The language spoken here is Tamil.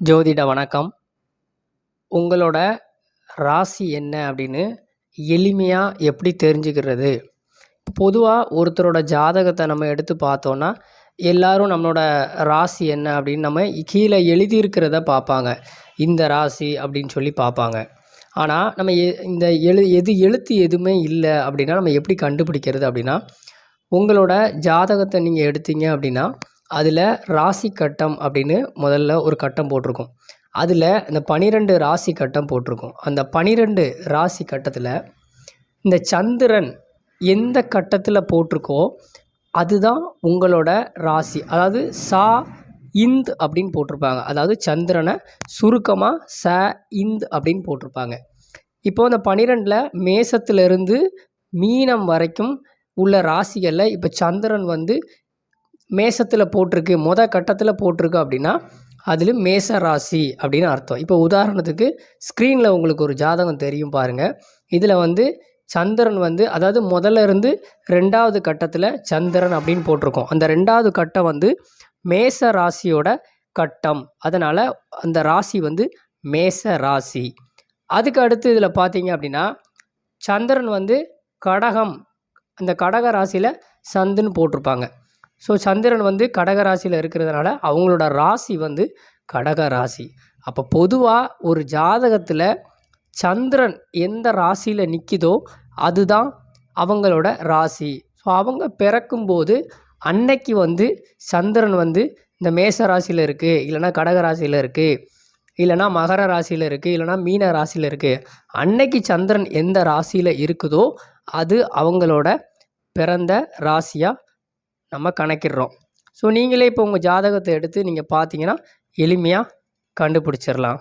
ஜோதிட வணக்கம். உங்களோட ராசி என்ன அப்படின்னு எளிமையாக எப்படி தெரிஞ்சுக்கிறது? பொதுவாக ஒருத்தரோட ஜாதகத்தை நம்ம எடுத்து பார்த்தோன்னா எல்லாரும் நம்மளோட ராசி என்ன அப்படின்னு நம்ம கீழே எழுதியிருக்கிறத பார்ப்பாங்க. இந்த ராசி அப்படின்னு சொல்லி பார்ப்பாங்க. ஆனால் நம்ம இந்த எழுத்து எதுவுமே இல்லை அப்படின்னா நம்ம எப்படி கண்டுபிடிக்கிறது அப்படின்னா, உங்களோட ஜாதகத்தை நீங்கள் எடுத்தீங்க அப்படின்னா அதில் ராசி கட்டம் அப்படின்னு முதல்ல ஒரு கட்டம் போட்டிருக்கும். அதில் இந்த 12 ராசி கட்டம் போட்டிருக்கும். அந்த 12 ராசி கட்டத்தில் இந்த சந்திரன் எந்த கட்டத்தில் போட்டிருக்கோ அதுதான் உங்களோட ராசி. அதாவது இந்த் அப்படின்னு போட்டிருப்பாங்க. அதாவது சந்திரனை சுருக்கமாக இந்த் அப்படின்னு போட்டிருப்பாங்க. இப்போது இந்த 12ல் மேசத்திலிருந்து மீனம் வரைக்கும் உள்ள ராசிகளில் இப்போ சந்திரன் மேசத்தில் போட்டிருக்கு, கட்டத்தில் போட்டிருக்கு அப்படின்னா அதில் மேச ராசி அப்படின்னு அர்த்தம். இப்போ உதாரணத்துக்கு ஸ்க்ரீனில் உங்களுக்கு ஒரு ஜாதகம் தெரியும் பாருங்கள். இதில் சந்திரன் அதாவது முதல்ல இருந்து 2வது கட்டத்தில் சந்திரன் அப்படின்னு போட்டிருக்கோம். அந்த 2வது கட்டம் மேச ராசியோட கட்டம். அதனால் அந்த ராசி மேச ராசி. அதுக்கு அடுத்து இதில் பார்த்தீங்க அப்படின்னா சந்திரன் கடகம், அந்த கடக ராசியில் சந்துன்னு போட்டிருப்பாங்க. ஸோ சந்திரன் கடக ராசியில் இருக்கிறதுனால அவங்களோட ராசி கடக ராசி. அப்போ பொதுவாக ஒரு ஜாதகத்தில் சந்திரன் எந்த ராசியில் நிற்கிதோ அதுதான் அவங்களோட ராசி. ஸோ அவங்க பிறக்கும்போது அன்னைக்கு சந்திரன் இந்த மேச ராசியில் இருக்குது, இல்லைனா கடக ராசியில் இருக்குது, இல்லைனா மகர ராசியில் இருக்குது, இல்லைனா மீன ராசியில் இருக்குது. அன்னைக்கு சந்திரன் எந்த ராசியில் இருக்குதோ அது அவங்களோட பிறந்த ராசியாக நம்ம கணக்கிடுறோம். ஸோ நீங்களே இப்போ உங்கள் ஜாதகத்தை எடுத்து நீங்கள் பார்த்தீங்கன்னா எளிமையாக கண்டுபிடிச்சிடலாம்.